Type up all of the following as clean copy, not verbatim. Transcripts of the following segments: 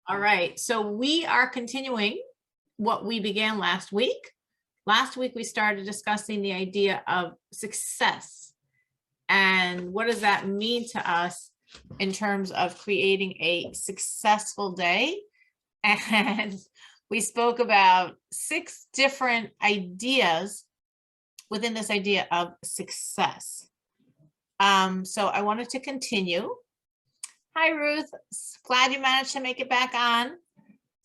All right, so we are continuing what we began last week. Last week, we started discussing the idea of success and what does that mean to us in terms of creating a successful day. And we spoke about 6 different ideas within this idea of success. So I wanted to continue. Hi, Ruth. Glad you managed to make it back on.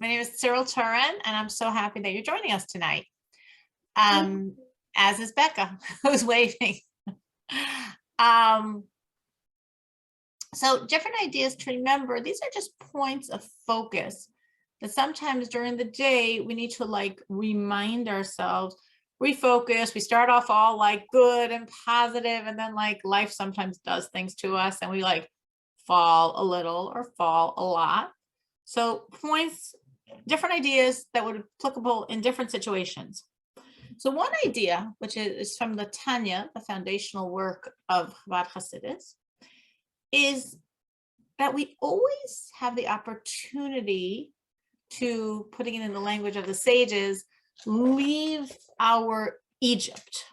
My name is Cyril Turin, and I'm so happy that you're joining us tonight. As is Becca, who's waving. So different ideas to remember. These are just points of focus that sometimes during the day, we need to like remind ourselves, refocus. We start off all like good and positive, and then like life sometimes does things to us and we like fall a little or fall a lot. So points, different ideas that would be applicable in different situations. So one idea, which is from the Tanya, the foundational work of Chabad Hasidus, is that we always have the opportunity to, putting it in the language of the sages, leave our Egypt.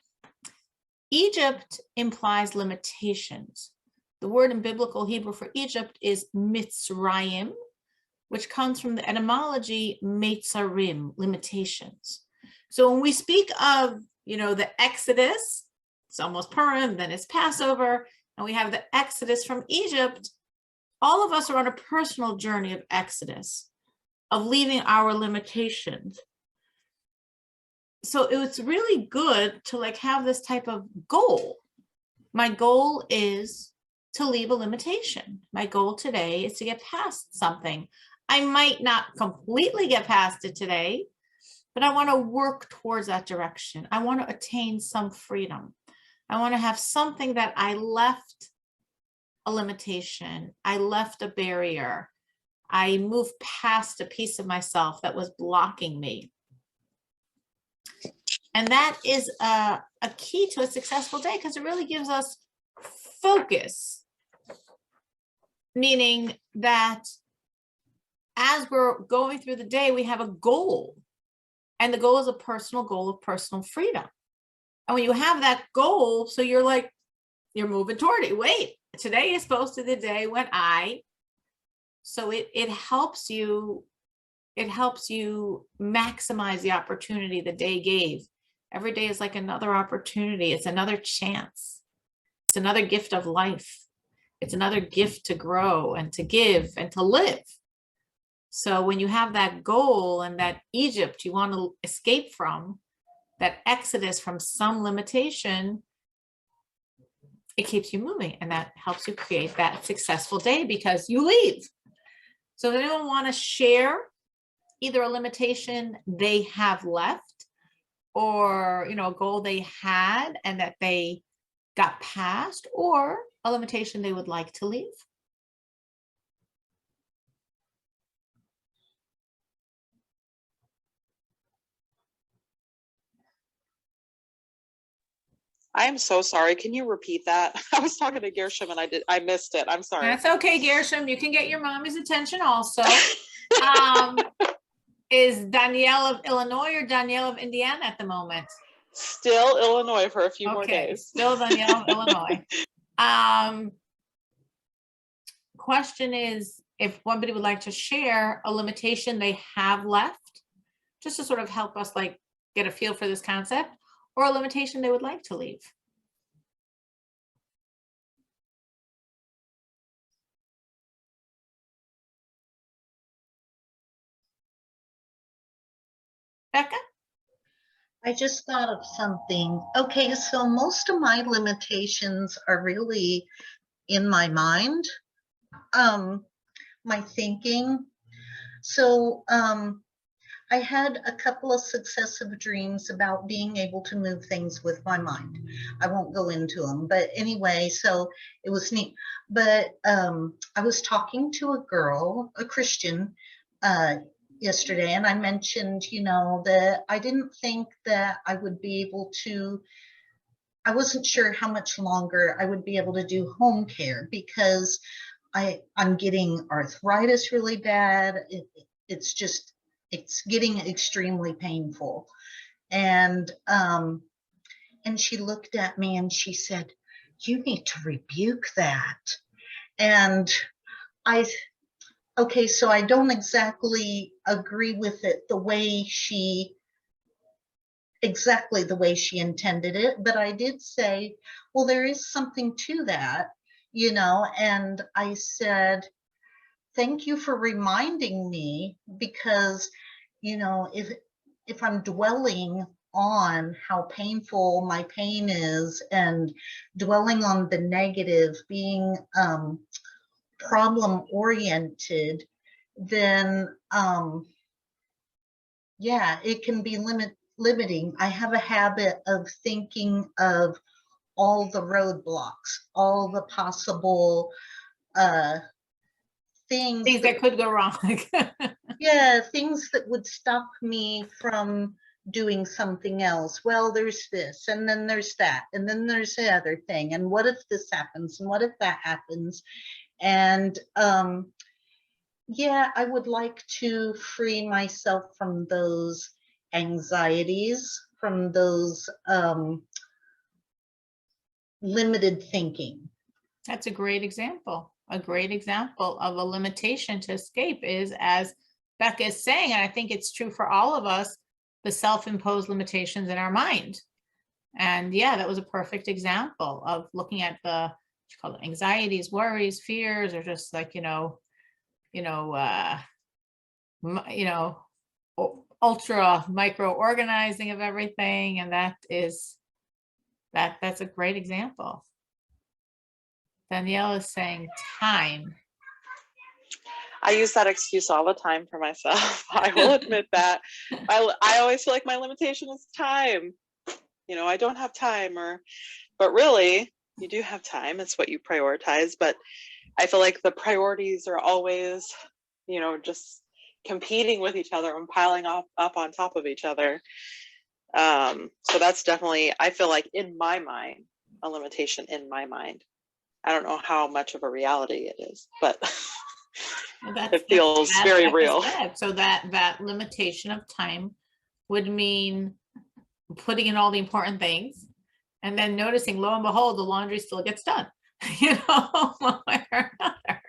Egypt implies limitations. The word in biblical Hebrew for Egypt is Mitzrayim, which comes from the etymology Meitzarim, limitations. So when we speak of, the Exodus, it's almost Purim, then it's Passover, and we have the Exodus from Egypt. All of us are on a personal journey of Exodus, of leaving our limitations. So it's really good to like have this type of goal. My goal is to leave a limitation. My goal today is to get past something. I might not completely get past it today, but I want to work towards that direction. I want to attain some freedom. I want to have something that I left a limitation. I left a barrier. I moved past a piece of myself that was blocking me. And that is a key to a successful day because it really gives us focus. Meaning that as we're going through the day, we have a goal. And the goal is a personal goal of personal freedom. And when you have that goal, so you're moving toward it. Wait, today is supposed to be the day when so it helps you maximize the opportunity the day gave. Every day is like another opportunity. It's another chance. It's another gift of life. It's another gift to grow and to give and to live. So when you have that goal and that Egypt you want to escape from, that exodus from some limitation, it keeps you moving and that helps you create that successful day because you leave. So does anyone want to share either a limitation they have left or, a goal they had and that they got past, or a limitation they would like to leave? I'm so sorry. Can you repeat that? I was talking to Gershom and I missed it. I'm sorry. That's okay, Gershom. You can get your mommy's attention also. Is Danielle of Illinois or Danielle of Indiana at the moment? Still Illinois for a few more days. Still Danielle of Illinois. Question is, if somebody would like to share a limitation they have left, just to sort of help us like get a feel for this concept, or a limitation they would like to leave. Becca? I just thought of something. Okay, so most of my limitations are really in my mind, my thinking. So I had a couple of successive dreams about being able to move things with my mind. I won't go into them, but anyway, so it was neat. But I was talking to a girl, a Christian, yesterday, and I mentioned, that I didn't think that I would be able to, I wasn't sure how much longer I would be able to do home care because I'm getting arthritis really bad. It's getting extremely painful. And she looked at me and she said, you need to rebuke that. And okay, so I don't exactly agree with it exactly the way she intended it, but I did say, well, there is something to that, and I said, thank you for reminding me, because, if I'm dwelling on how painful my pain is and dwelling on the negative, being problem oriented, then yeah, it can be limiting. I have a habit of thinking of all the roadblocks, all the possible things that could go wrong. yeah, things that would stop me from doing something else. Well, there's this, and then there's that, and then there's the other thing, and what if this happens, and what if that happens? And yeah, I would like to free myself from those anxieties, from those limited thinking. That's a great example. A great example of a limitation to escape is, as Becca is saying, and I think it's true for all of us, the self-imposed limitations in our mind. And yeah, that was a perfect example of looking at the, what you call it, anxieties, worries, fears, or just like, ultra micro organizing of everything. And that's a great example. Danielle is saying time. I use that excuse all the time for myself. I will admit that. I always feel like my limitation is time. I don't have time, but really you do have time. It's what you prioritize. But I feel like the priorities are always, just competing with each other and piling up on top of each other. So that's definitely, I feel like, in my mind, a limitation in my mind. I don't know how much of a reality it is, but it feels very real. So that limitation of time would mean putting in all the important things and then noticing, lo and behold, the laundry still gets done, one way or another.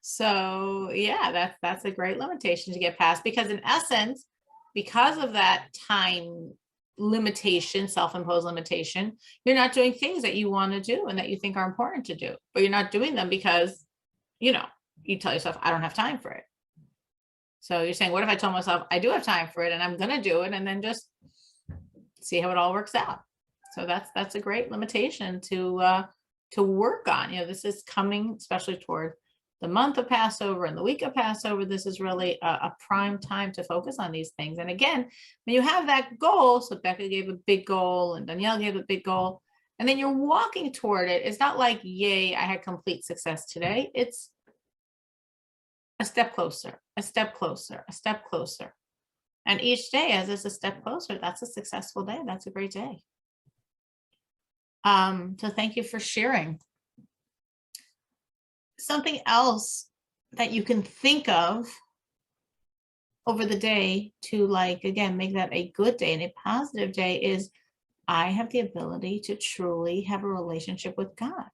So yeah, that's a great limitation to get past, because in essence, because of that time limitation, self-imposed limitation, you're not doing things that you want to do and that you think are important to do, but you're not doing them because, you tell yourself, I don't have time for it. So you're saying, what if I told myself I do have time for it and I'm going to do it, and then just see how it all works out? So that's a great limitation to work on. This is coming, especially toward the month of Passover and the week of Passover. This is really a prime time to focus on these things. And again, when you have that goal, so Becca gave a big goal and Danielle gave a big goal, and then you're walking toward it. It's not like, yay, I had complete success today. It's a step closer, a step closer, a step closer. And each day, as it's a step closer, that's a successful day. That's a great day. So thank you for sharing. Something else that you can think of over the day to, like, again, make that a good day and a positive day is, I have the ability to truly have a relationship with God.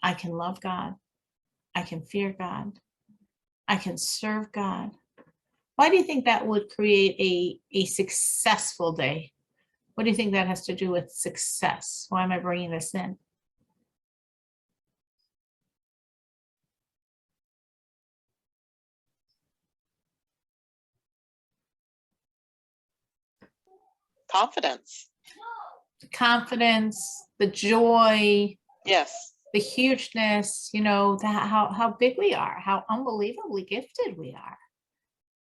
I can love God. I can fear God. I can serve God. Why do you think that would create a successful day? What do you think that has to do with success? Why am I bringing this in? Confidence. Confidence, the joy. Yes. The hugeness, that how big we are, how unbelievably gifted we are.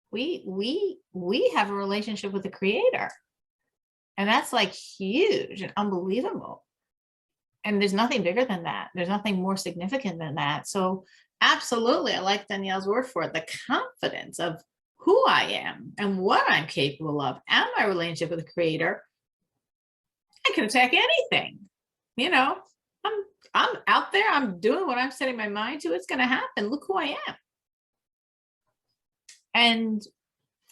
We have a relationship with the Creator, and that's like huge and unbelievable. And there's nothing bigger than that. There's nothing more significant than that. So absolutely, I like Danielle's word for it, the confidence of who I am and what I'm capable of, and my relationship with the Creator. I can attack anything, I'm out there, I'm doing what I'm setting my mind to, it's going to happen. Look who I am. And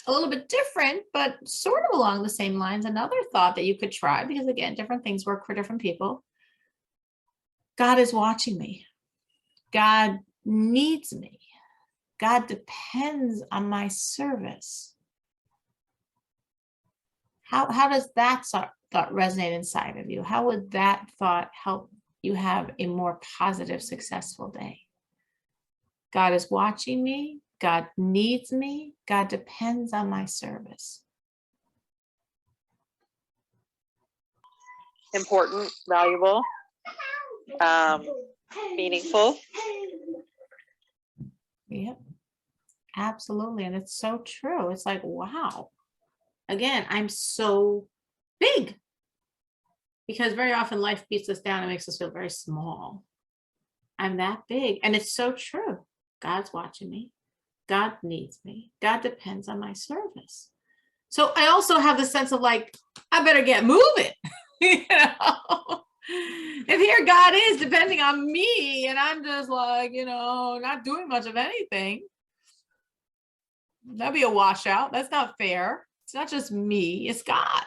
a little bit different, but sort of along the same lines, another thought that you could try, because again, different things work for different people. God is watching me. God needs me. God depends on my service. How does that thought resonate inside of you? How would that thought help you have a more positive, successful day? God is watching me. God needs me. God depends on my service. Important, valuable, meaningful. Yep, absolutely. And it's so true. It's like, wow. Again, I'm so big. Because very often life beats us down and makes us feel very small. I'm that big. And it's so true. God's watching me. God needs me. God depends on my service. So I also have the sense of like, I better get moving. You know, if here God is depending on me and I'm just like, you know, not doing much of anything, that'd be a washout. That's not fair. It's not just me, it's God.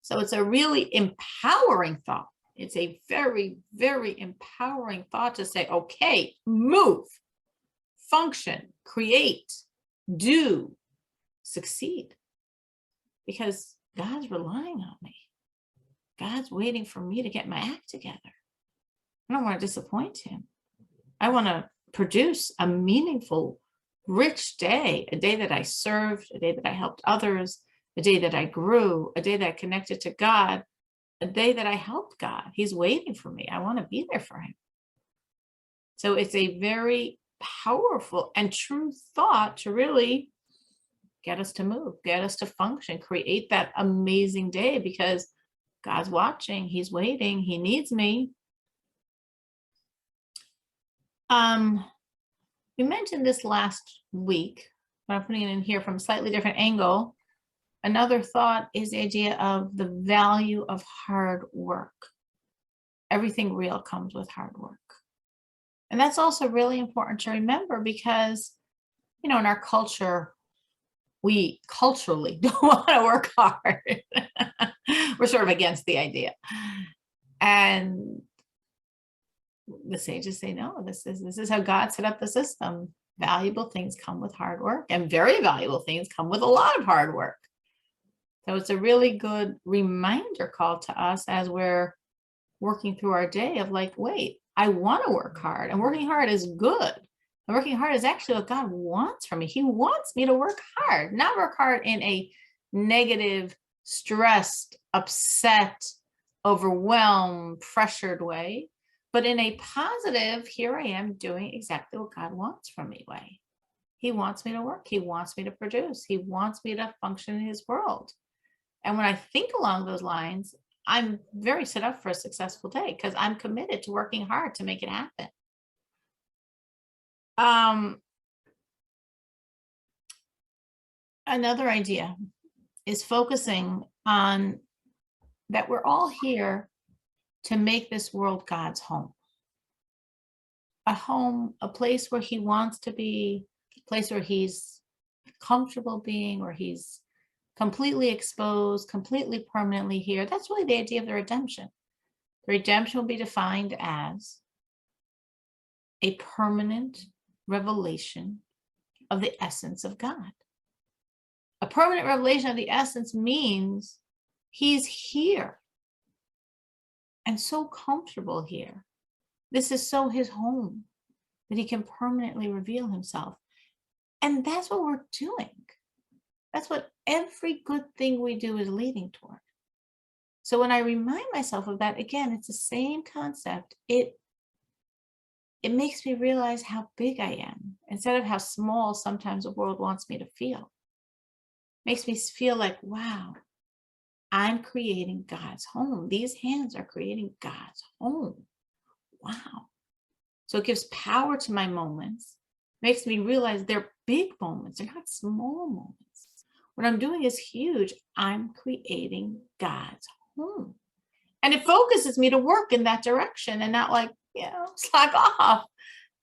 So it's a really empowering thought. It's a very, very empowering thought to say, okay, move, function, create, do, succeed. Because God's relying on me. God's waiting for me to get my act together. I don't want to disappoint him. I want to produce a meaningful, rich day, a day that I served, a day that I helped others, a day that I grew, a day that I connected to God, a day that I helped God. He's waiting for me. I want to be there for him. So it's a very powerful and true thought to really get us to move, get us to function, create that amazing day because God's watching, he's waiting, he needs me. We mentioned this last week, but I'm putting it in here from a slightly different angle. Another thought is the idea of the value of hard work. Everything real comes with hard work. And that's also really important to remember because, you know, in our culture, we culturally don't want to work hard. We're sort of against the idea. And the sages say, no, this is how God set up the system. Valuable things come with hard work, and very valuable things come with a lot of hard work. So it's a really good reminder call to us as we're working through our day of like, wait, I want to work hard, and working hard is good. And working hard is actually what God wants from me. He wants me to work hard, not work hard in a negative, stressed, upset, overwhelmed, pressured way, but in a positive, here I am doing exactly what God wants from me way. He wants me to work. He wants me to produce. He wants me to function in his world. And when I think along those lines, I'm very set up for a successful day because I'm committed to working hard to make it happen. Another idea is focusing on that we're all here to make this world God's home. A home, a place where he wants to be, a place where he's comfortable being, where he's completely exposed, completely permanently here. That's really the idea of the redemption. The redemption will be defined as a permanent revelation of the essence of God. A permanent revelation of the essence means he's here and so comfortable here. This is so his home that he can permanently reveal himself. And that's what we're doing. That's what every good thing we do is leading toward. So when I remind myself of that, again, it's the same concept. It makes me realize how big I am instead of how small sometimes the world wants me to feel. Makes me feel like, wow, I'm creating God's home. These hands are creating God's home. Wow. So it gives power to my moments, makes me realize they're big moments, they're not small moments. What I'm doing is huge. I'm creating God's home. And it focuses me to work in that direction and not like, slack off.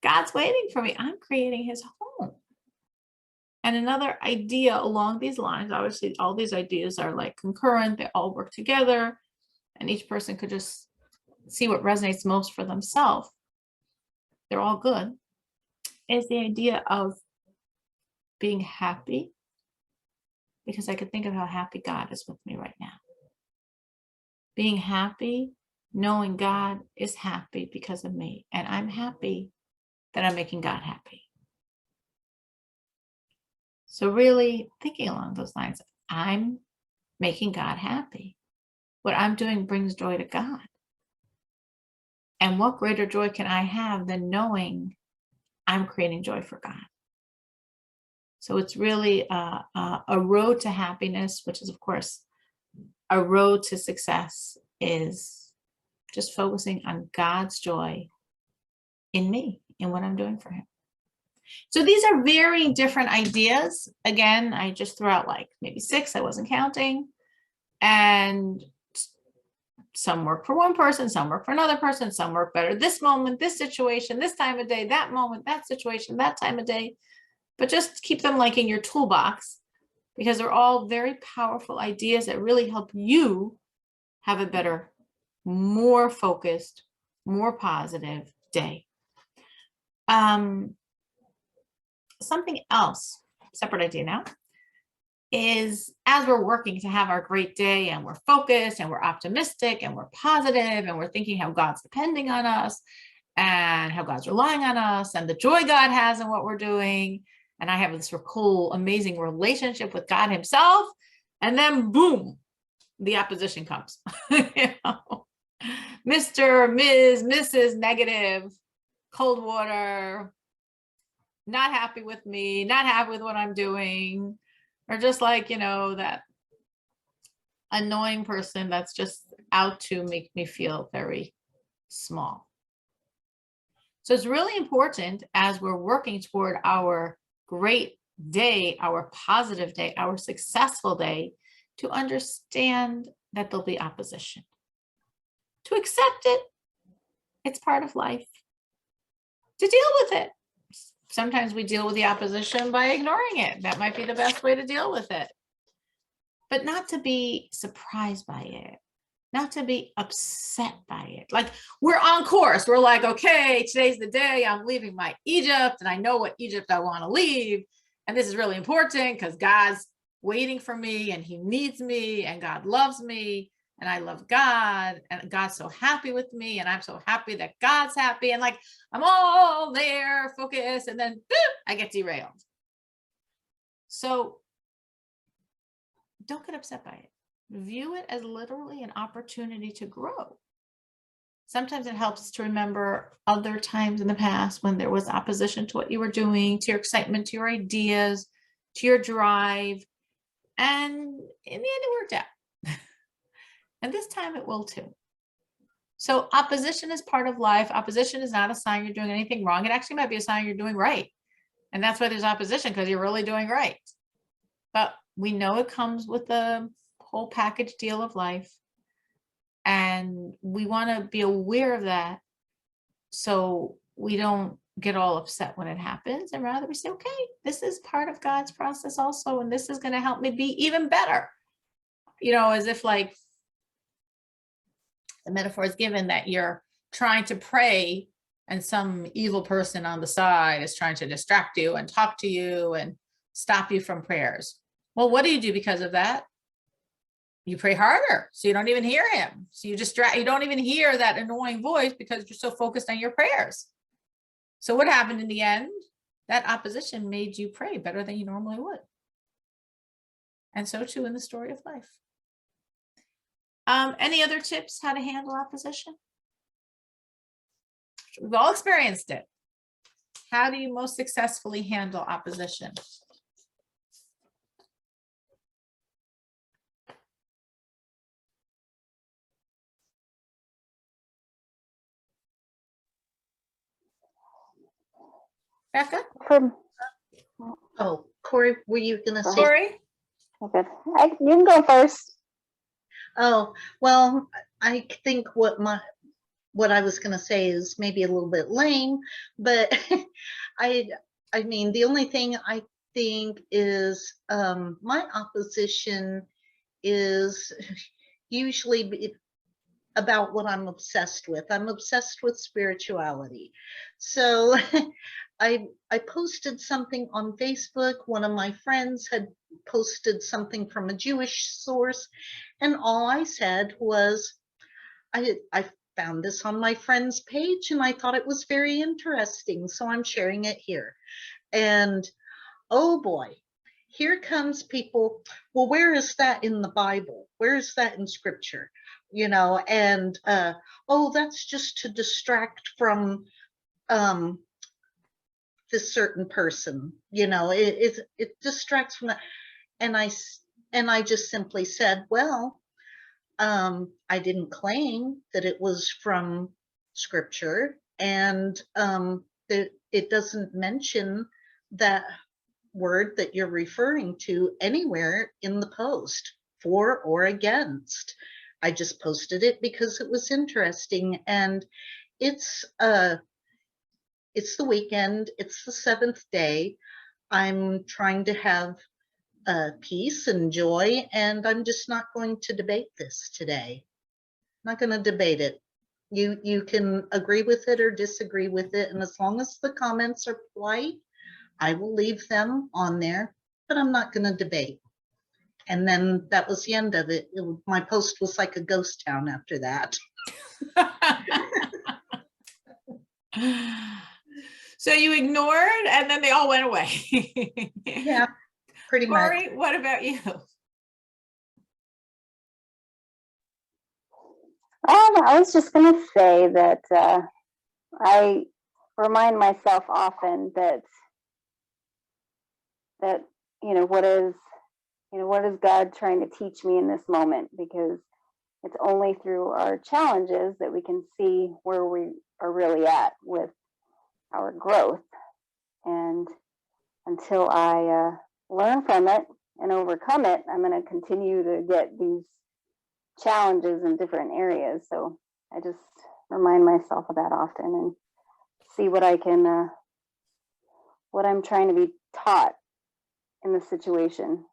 God's waiting for me. I'm creating his home. And another idea along these lines, obviously all these ideas are like concurrent, they all work together, and each person could just see what resonates most for themselves. They're all good. Is the idea of being happy, because I could think of how happy God is with me right now. Being happy, knowing God is happy because of me, and I'm happy that I'm making God happy. So really thinking along those lines, I'm making God happy. What I'm doing brings joy to God. And what greater joy can I have than knowing I'm creating joy for God? So it's really a road to happiness, which is, of course, a road to success, is just focusing on God's joy in me, in what I'm doing for him. So these are very different ideas. Again, I just threw out like maybe 6, I wasn't counting. And some work for one person, some work for another person, some work better this moment, this situation, this time of day, that moment, that situation, that time of day. But just keep them like in your toolbox, because they're all very powerful ideas that really help you have a better, more focused, more positive day. Something else, separate idea now, is as we're working to have our great day and we're focused and we're optimistic and we're positive and we're thinking how God's depending on us and how God's relying on us and the joy God has in what we're doing. And I have this cool, amazing relationship with God himself. And then boom, the opposition comes. Mr., Ms., Mrs. Negative, cold water, not happy with me, not happy with what I'm doing, or just like, that annoying person that's just out to make me feel very small. So it's really important as we're working toward our great day, our positive day, our successful day, to understand that there'll be opposition. To accept it, it's part of life. To deal with it. Sometimes we deal with the opposition by ignoring it. That might be the best way to deal with it. But not to be surprised by it, not to be upset by it. Like we're on course. We're like, okay, today's the day I'm leaving my Egypt, and I know what Egypt I want to leave. And this is really important because God's waiting for me and he needs me and God loves me. And I love God, and God's so happy with me, and I'm so happy that God's happy, and like I'm all there, focused, and then boop, I get derailed. So don't get upset by it. View it as literally an opportunity to grow. Sometimes it helps to remember other times in the past when there was opposition to what you were doing, to your excitement, to your ideas, to your drive, and in the end it worked out. And this time it will too. So opposition is part of life. Opposition is not a sign you're doing anything wrong. It actually might be a sign you're doing right. And that's why there's opposition, because you're really doing right. But we know it comes with the whole package deal of life. And we want to be aware of that so we don't get all upset when it happens, and rather we say, okay, this is part of God's process also, and this is going to help me be even better. As if like, the metaphor is given that you're trying to pray and some evil person on the side is trying to distract you and talk to you and stop you from prayers. Well, what do you do because of that? You pray harder, so you don't even hear him. So you don't even hear that annoying voice because you're so focused on your prayers. So what happened in the end? That opposition made you pray better than you normally would. And so too in the story of life. Any other tips how to handle opposition? We've all experienced it. How do you most successfully handle opposition? Becca? Oh, Corey, were you going to say? Corey? Okay. You can go first. Oh, well, I think what I was going to say is maybe a little bit lame, but I I mean the only thing I think is my opposition is usually about what I'm obsessed with. I'm obsessed with spirituality. So I posted something on Facebook. One of my friends had posted something from a Jewish source, and all I said was, I found this on my friend's page and I thought it was very interesting, so I'm sharing it here. And oh boy, here comes people, well, where is that in the Bible? Where is that in scripture? You know, and oh, that's just to distract from this certain person. You know, it distracts from that. And I just simply said, well, I didn't claim that it was from scripture, and that it doesn't mention that word that you're referring to anywhere in the post, for or against. I just posted it because it was interesting, and it's it's the weekend, it's the seventh day. I'm trying to have peace and joy, and I'm just not going to debate this today. I'm not going to debate it. You can agree with it or disagree with it, and as long as the comments are polite, I will leave them on there, but I'm not going to debate. And then that was the end of it. My post was like a ghost town after that. So you ignored and then they all went away. Yeah, pretty much. Corey, what about you? I was just going to say that I remind myself often that what is God trying to teach me in this moment, because it's only through our challenges that we can see where we are really at with our growth. And until I learn from it and overcome it, I'm going to continue to get these challenges in different areas. So I just remind myself of that often and see what I'm trying to be taught in the situation.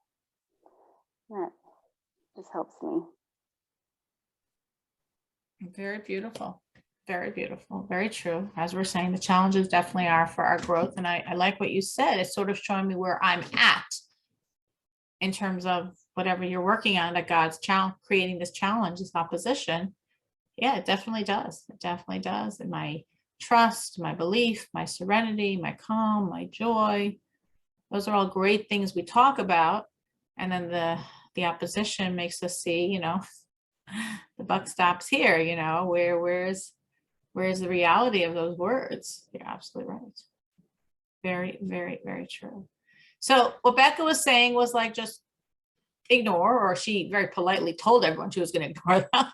That just helps me. Very beautiful. Very beautiful. Very true. As we're saying, the challenges definitely are for our growth. And I like what you said. It's sort of showing me where I'm at in terms of whatever you're working on, that God's creating this challenge, this opposition. Yeah, it definitely does. It definitely does. And my trust, my belief, my serenity, my calm, my joy, those are all great things we talk about. And then the opposition makes us see, the buck stops here, where's the reality of those words? You're absolutely right. Very, very, very true. So what Becca was saying was like, just ignore, or she very politely told everyone she was going to ignore them.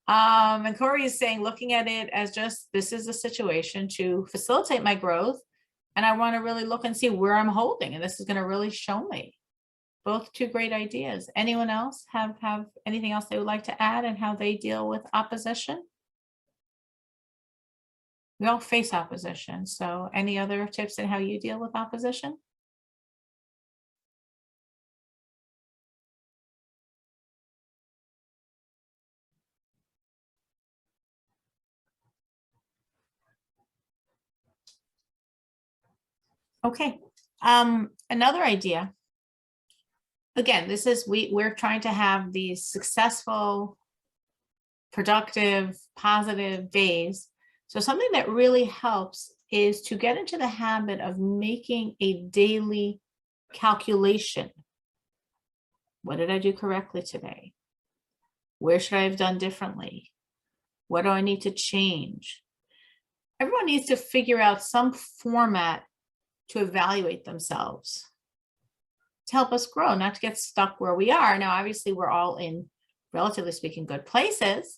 And Corey is saying, looking at it as just, this is a situation to facilitate my growth. And I want to really look and see where I'm holding. And this is going to really show me. Both two great ideas. Anyone else have anything else they would like to add and how they deal with opposition? We all face opposition. So any other tips on how you deal with opposition? Okay. Another idea. Again, this is, we're trying to have these successful, productive, positive days. So something that really helps is to get into the habit of making a daily calculation. What did I do correctly today? Where should I have done differently? What do I need to change? Everyone needs to figure out some format to evaluate themselves, to help us grow, not to get stuck where we are. Now, obviously, we're all in, relatively speaking, good places,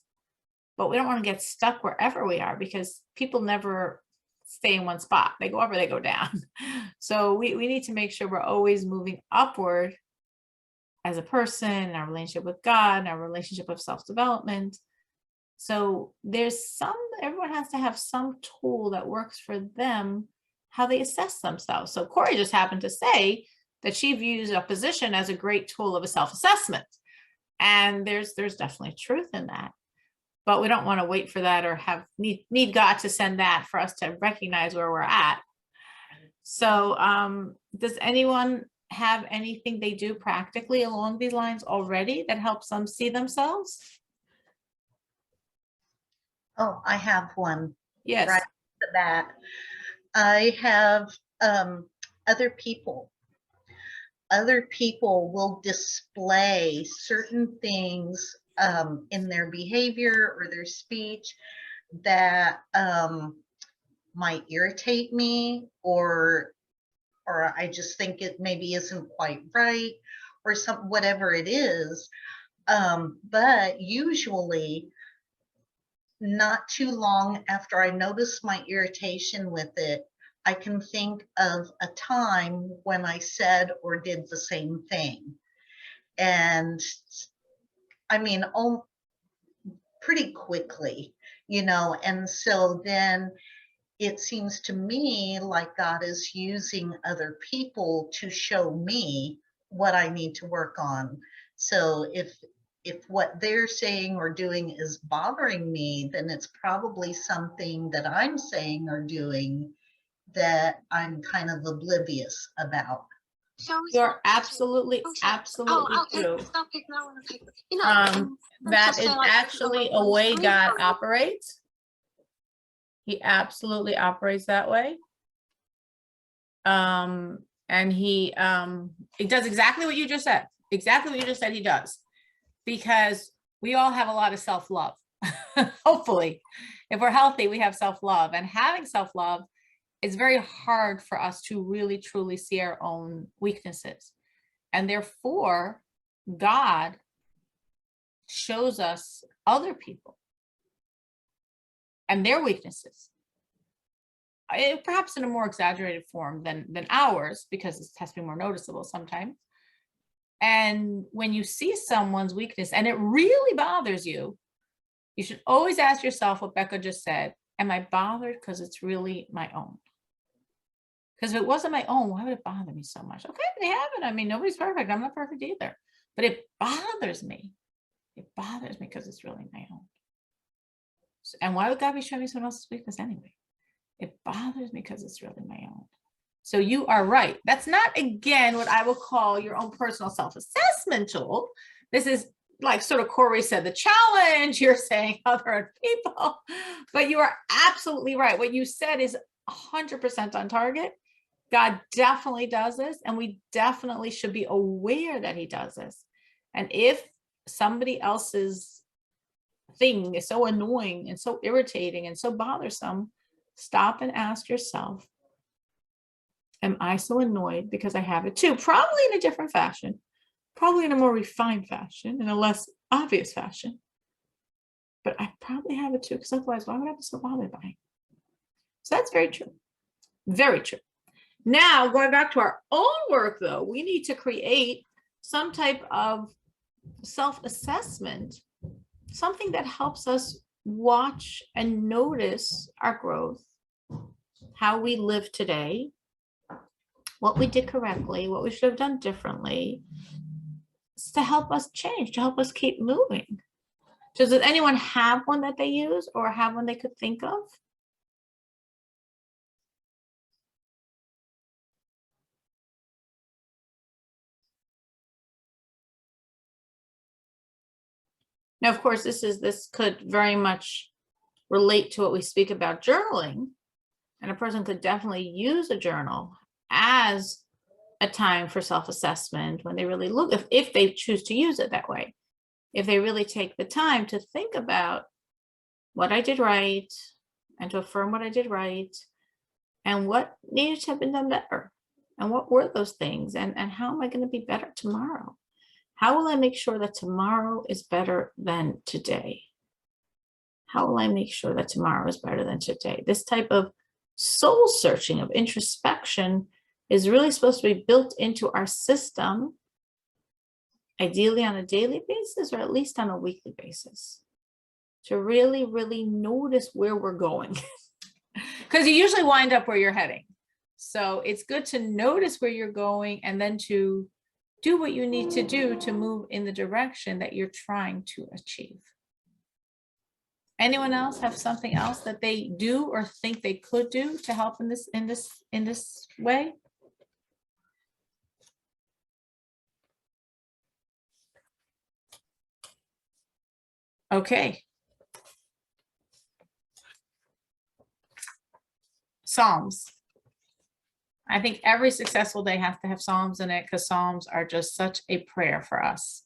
but we don't want to get stuck wherever we are, because people never stay in one spot. They go up or they go down. So we need to make sure we're always moving upward as a person, our relationship with God, our relationship with self-development. So everyone has to have some tool that works for them, how they assess themselves. So Corey just happened to say that she views a position as a great tool of a self-assessment. And there's definitely truth in that. But we don't want to wait for that or need God to send that for us to recognize where we're at. So does anyone have anything they do practically along these lines already that helps them see themselves? Oh, I have one. Yes. Right to that. I have other people. Other people will display certain things in their behavior or their speech that might irritate me, or I just think it maybe isn't quite right, or whatever it is. But usually not too long after I notice my irritation with it, I can think of a time when I said or did the same thing. And I mean, pretty quickly, and so then it seems to me like God is using other people to show me what I need to work on. So if what they're saying or doing is bothering me, then it's probably something that I'm saying or doing that I'm kind of oblivious about. You're absolutely true. That is actually a way God operates. He absolutely operates that way. And he does exactly what you just said. Exactly what you just said he does. Because we all have a lot of self-love. Hopefully, if we're healthy, we have self-love. And having self-love, it's very hard for us to really, truly see our own weaknesses. And therefore, God shows us other people and their weaknesses, perhaps in a more exaggerated form than ours, because it has to be more noticeable sometimes. And when you see someone's weakness and it really bothers you, you should always ask yourself what Becca just said. Am I bothered because it's really my own? Because if it wasn't my own, why would it bother me so much? Okay, they haven't. I mean, nobody's perfect. I'm not perfect either. But it bothers me. It bothers me because it's really my own. And why would God be showing me someone else's weakness anyway? It bothers me because it's really my own. So you are right. That's not, again, what I will call your own personal self-assessment tool. This is like sort of Corey said, the challenge. You're saying other people, but you are absolutely right. What you said is 100% on target. God definitely does this, and we definitely should be aware that he does this. And if somebody else's thing is so annoying and so irritating and so bothersome, stop and ask yourself, am I so annoyed because I have it too? Probably in a different fashion, probably in a more refined fashion, in a less obvious fashion. But I probably have it too, because otherwise, why would I be so bothered by it? So that's very true. Very true. Now, going back to our own work, though, we need to create some type of self-assessment, something that helps us watch and notice our growth, how we live today, what we did correctly, what we should have done differently, to help us change, to help us keep moving. So does anyone have one that they use or have one they could think of? Now, of course, this could very much relate to what we speak about journaling, and a person could definitely use a journal as a time for self-assessment when they really look, if they choose to use it that way, if they really take the time to think about what I did right and to affirm what I did right and what needed to have been done better and what were those things, and how am I going to be better tomorrow? How will I make sure that tomorrow is better than today? How will I make sure that tomorrow is better than today? This type of soul searching, of introspection, is really supposed to be built into our system ideally on a daily basis or at least on a weekly basis, to really, really notice where we're going. Because you usually wind up where you're heading. So it's good to notice where you're going and then to do what you need to do to move in the direction that you're trying to achieve. Anyone else have something else that they do or think they could do to help in this way? Okay. Psalms. I think every successful day has to have Psalms in it, because Psalms are just such a prayer for us.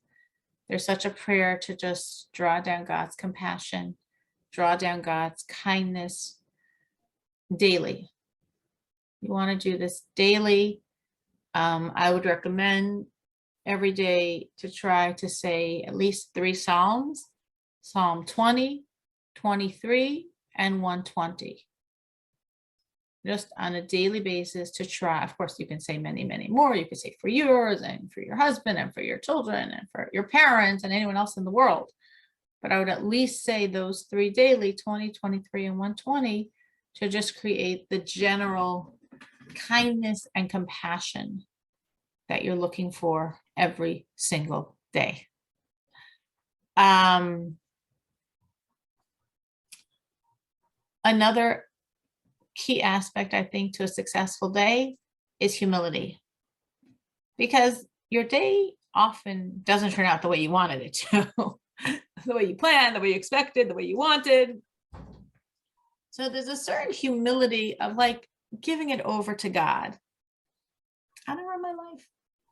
They're such a prayer to just draw down God's compassion, draw down God's kindness daily. You want to do this daily. I would recommend every day to try to say at least 3 Psalms, Psalm 20, 23, and 120. Just on a daily basis to try. Of course, you can say many, many more. You could say for yours and for your husband and for your children and for your parents and anyone else in the world. But I would at least say those 3 daily, 20, 23, and 120, to just create the general kindness and compassion that you're looking for every single day. Another key aspect, I think, to a successful day is humility, because your day often doesn't turn out the way you wanted it to, the way you planned, the way you expected, the way you wanted. So there's a certain humility of like giving it over to God. I don't run my life.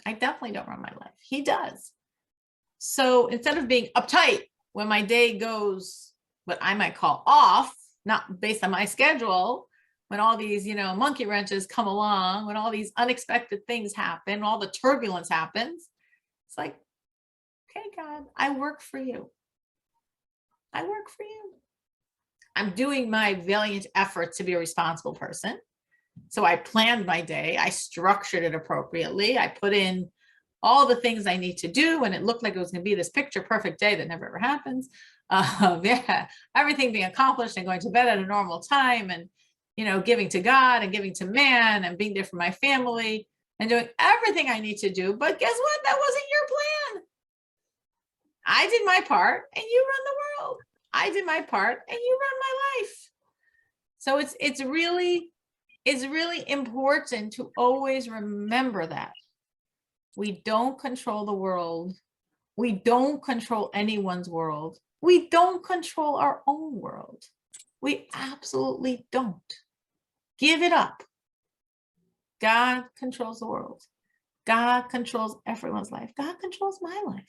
I definitely don't run my life. He does. So instead of being uptight when my day goes what I might call off, not based on my schedule, when all these, monkey wrenches come along, when all these unexpected things happen, all the turbulence happens, it's like, okay, God, I work for you. I work for you. I'm doing my valiant efforts to be a responsible person. So I planned my day. I structured it appropriately. I put in all the things I need to do, and it looked like it was going to be this picture perfect day that never ever happens. Everything being accomplished and going to bed at a normal time, and giving to God and giving to man and being there for my family and doing everything I need to do. But guess what? That wasn't your plan. I did my part and you run the world. I did my part and you run my life. So it's really important to always remember that we don't control the world. We don't control anyone's world. We don't control our own world. We absolutely don't. Give it up. God controls the world. God controls everyone's life. God controls my life.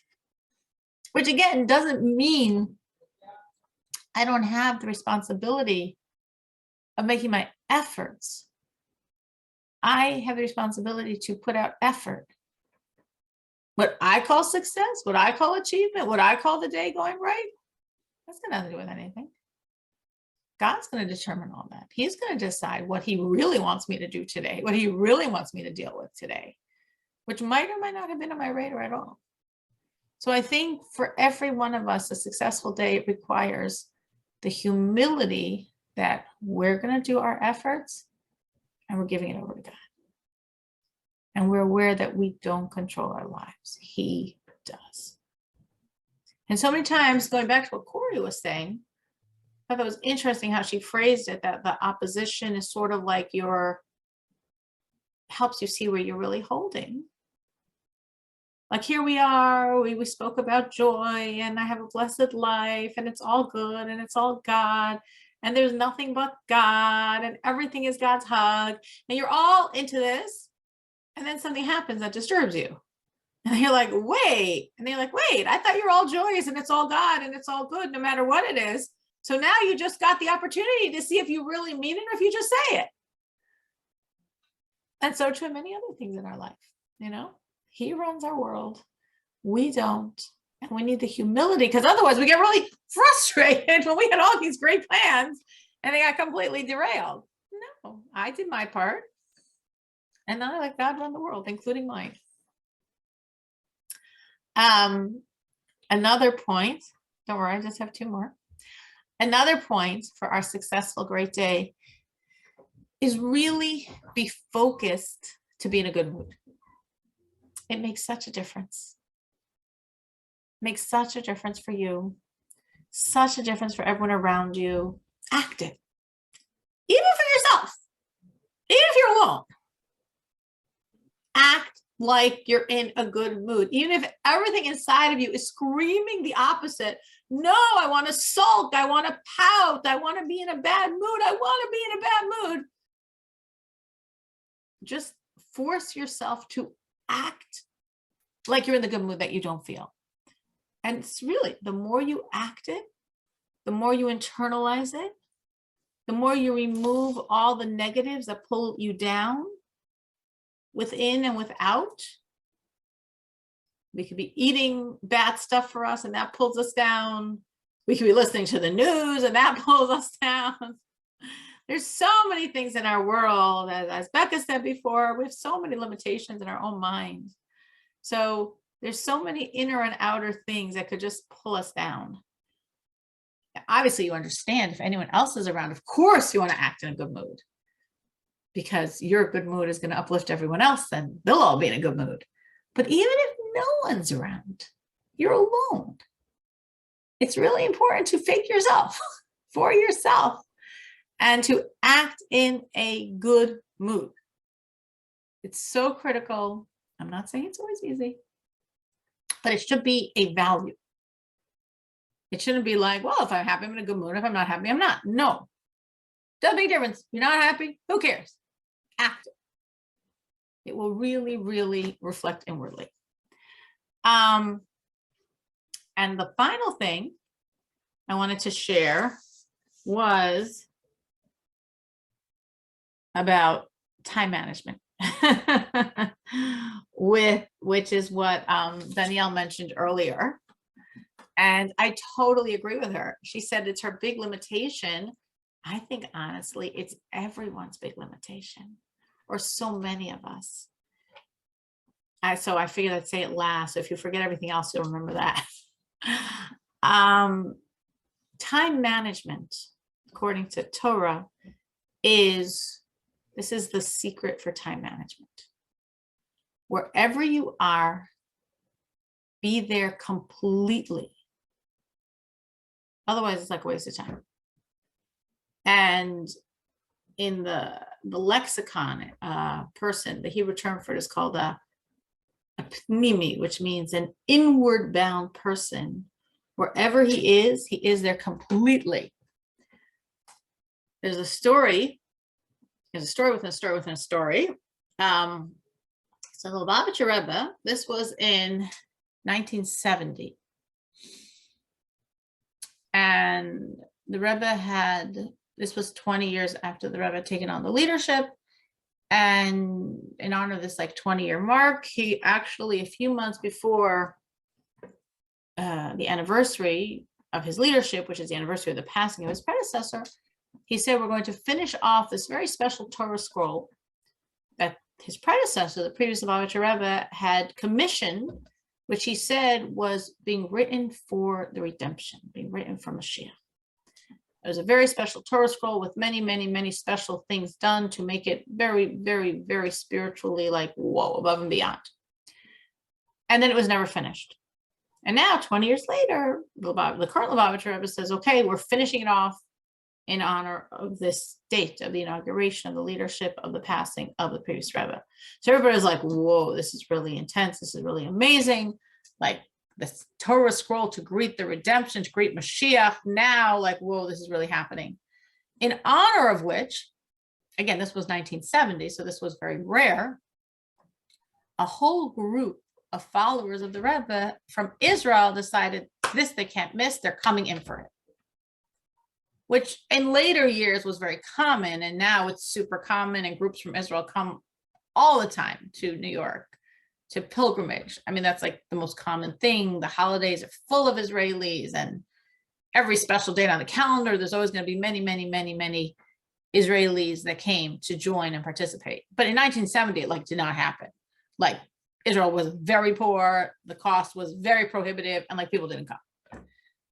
Which again, doesn't mean I don't have the responsibility of making my efforts. I have the responsibility to put out effort. What I call success, what I call achievement, what I call the day going right, that's got nothing to do with anything. God's going to determine all that. He's going to decide what he really wants me to do today, what he really wants me to deal with today, which might or might not have been on my radar at all. So I think for every one of us, a successful day requires the humility that we're going to do our efforts and we're giving it over to God. And we're aware that we don't control our lives. He does. And so many times, going back to what Corey was saying, I thought it was interesting how she phrased it, that the opposition is sort of like helps you see where you're really holding. Like here we are, we spoke about joy and I have a blessed life and it's all good and it's all God and there's nothing but God and everything is God's hug. And you're all into this and then something happens that disturbs you. And you're like, wait. And they're like, wait, I thought you're all joyous and it's all God and it's all good no matter what it is. So now you just got the opportunity to see if you really mean it or if you just say it. And so too many other things in our life, He runs our world. We don't. And we need the humility, because otherwise we get really frustrated when we had all these great plans and they got completely derailed. No, I did my part. And then I let God run the world, including mine. Another point, don't worry, I just have 2 more. Another point for our successful great day is really be focused to be in a good mood. It makes such a difference. Makes such a difference for you, such a difference for everyone around you. Active, even for yourself, even if you're alone. Act like you're in a good mood, even if everything inside of you is screaming the opposite. No, I want to sulk, I want to pout, I want to be in a bad mood, I want to be in a bad mood. Just force yourself to act like you're in the good mood that you don't feel. And it's really, the more you act it, the more you internalize it, the more you remove all the negatives that pull you down within and without. We could be eating bad stuff for us and that pulls us down. We could be listening to the news and that pulls us down. There's so many things in our world, as Becca said before, we have so many limitations in our own mind. So there's so many inner and outer things that could just pull us down. Obviously, you understand if anyone else is around, of course you want to act in a good mood, because your good mood is going to uplift everyone else, and they'll all be in a good mood. But even if no one's around, you're alone. It's really important to fake yourself for yourself and to act in a good mood. It's so critical. I'm not saying it's always easy, but it should be a value. It shouldn't be like, well, if I'm happy, I'm in a good mood. If I'm not happy, I'm not. No. Doesn't make a difference. You're not happy. Who cares? Act it. It will really, really reflect inwardly. And the final thing I wanted to share was about time management, which is what Danielle mentioned earlier. And I totally agree with her. She said it's her big limitation. I think, honestly, it's everyone's big limitation, or so many of us. So I figured I'd say it last. So if you forget everything else, you'll remember that. Time management, according to Torah, this is the secret for time management. Wherever you are, be there completely. Otherwise, it's like a waste of time. And in the lexicon, person, the Hebrew term for it is called a pnimi, which means an inward bound person. Wherever he is there completely. There's a story within a story within a story. So the Lubavitcher Rebbe, this was in 1970. And the Rebbe this was 20 years after the Rebbe had taken on the leadership. And in honor of this 20-year mark, he actually, a few months before the anniversary of his leadership, which is the anniversary of the passing of his predecessor, he said, we're going to finish off this very special Torah scroll that his predecessor, the previous Lubavitcher Rebbe, had commissioned, which he said was being written for the redemption, being written for Mashiach. It was a very special Torah scroll with many, many, many special things done to make it very, very, very spiritually whoa, above and beyond. And then it was never finished. And now, 20 years later, the current Lubavitcher Rebbe says, okay, we're finishing it off in honor of this date of the inauguration of the leadership of the passing of the previous Rebbe. So everybody's like, whoa, this is really intense. This is really amazing. This Torah scroll to greet the redemption, to greet Mashiach. Now, whoa, this is really happening. In honor of which, again, this was 1970, so this was very rare. A whole group of followers of the Rebbe from Israel decided this they can't miss. They're coming in for it. Which in later years was very common, and now it's super common, and groups from Israel come all the time to New York to pilgrimage. I mean, that's the most common thing. The holidays are full of Israelis, and every special date on the calendar, there's always going to be many, many, many, many Israelis that came to join and participate. But in 1970, it did not happen. Israel was very poor. The cost was very prohibitive, and like people didn't come.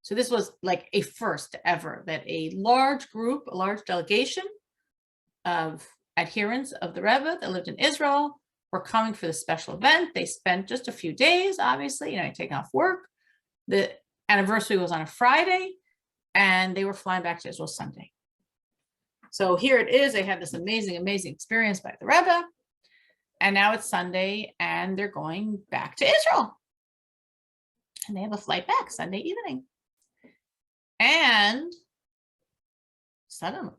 So this was like a first ever that a large group, a large delegation of adherents of the Rebbe that lived in Israel were coming for the special event. They spent just a few days, obviously, taking off work. The anniversary was on a Friday, and they were flying back to Israel Sunday. So here it is. They had this amazing, amazing experience by the Rebbe. And now it's Sunday, and they're going back to Israel. And they have a flight back Sunday evening. And suddenly,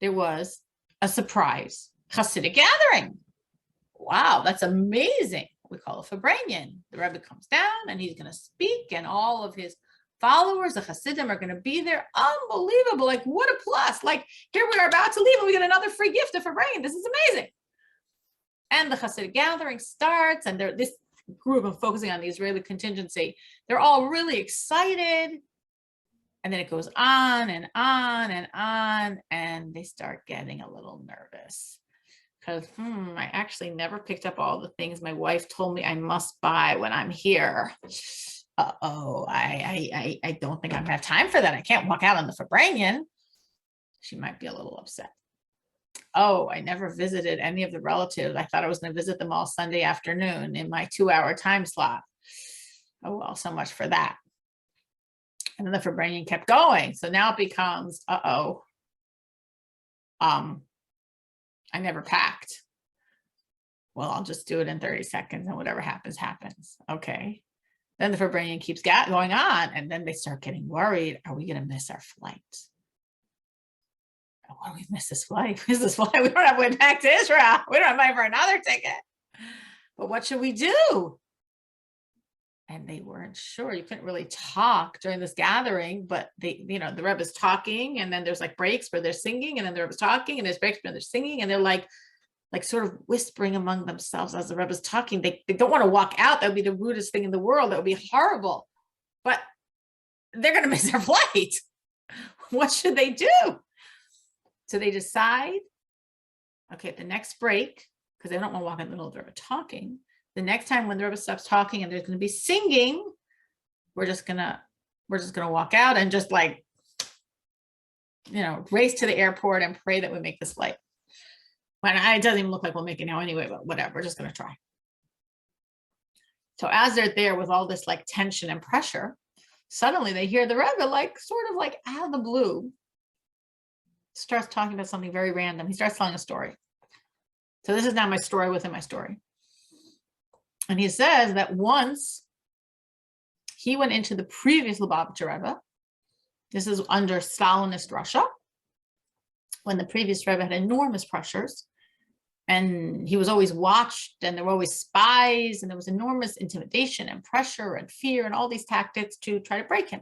there was a surprise Hasidic gathering. Wow, that's amazing. We call it Fabrenyan. The Rebbe comes down, and he's going to speak, and all of his followers, the Hasidim, are going to be there. Unbelievable. Like, what a plus. Like, here we are about to leave, and we get another free gift of Fabrenyan. This is amazing. And the Hasidic gathering starts, and this group of focusing on the Israeli contingency, they're all really excited. And then it goes on and on and on, and they start getting a little nervous because I actually never picked up all the things my wife told me I must buy when I'm here. I don't think I'm gonna have time for that. I can't walk out on the Fabrenyan. She might be a little upset. Oh, I never visited any of the relatives. I thought I was going to visit them all Sunday afternoon in my 2-hour time slot. Oh, well, so much for that. And then the Fabrenyan kept going. So now it becomes, I never packed. Well, I'll just do it in 30 seconds and whatever happens, happens. Okay. Then the Fabrenyan keeps going on, and then they start getting worried. Are we going to miss our flight? What do we miss this flight? We don't have to go back to Israel. We don't have money for another ticket. But what should we do? And they weren't sure. You couldn't really talk during this gathering, but the Rebbe's talking, and then there's like breaks where they're singing, and then the Rebbe's talking, and there's breaks where they're singing, and they're like sort of whispering among themselves as the Rebbe's talking. They don't want to walk out. That would be the rudest thing in the world. That would be horrible. But they're going to miss their flight. What should they do? So they decide, okay, at the next break, because they don't want to walk in the middle of the Rebbe talking, the next time when the Rebbe stops talking and there's going to be singing, we're just gonna walk out and just race to the airport and pray that we make this flight. When it doesn't even look like we'll make it now anyway, but whatever, we're just gonna try. So as they're there with all this tension and pressure, suddenly they hear the Rebbe sort of out of the blue starts talking about something very random. He starts telling a story. So this is now my story within my story. And he says that once he went into the previous Lubavitcher Rebbe, this is under Stalinist Russia, when the previous Rebbe had enormous pressures, and he was always watched, and there were always spies, and there was enormous intimidation and pressure and fear and all these tactics to try to break him.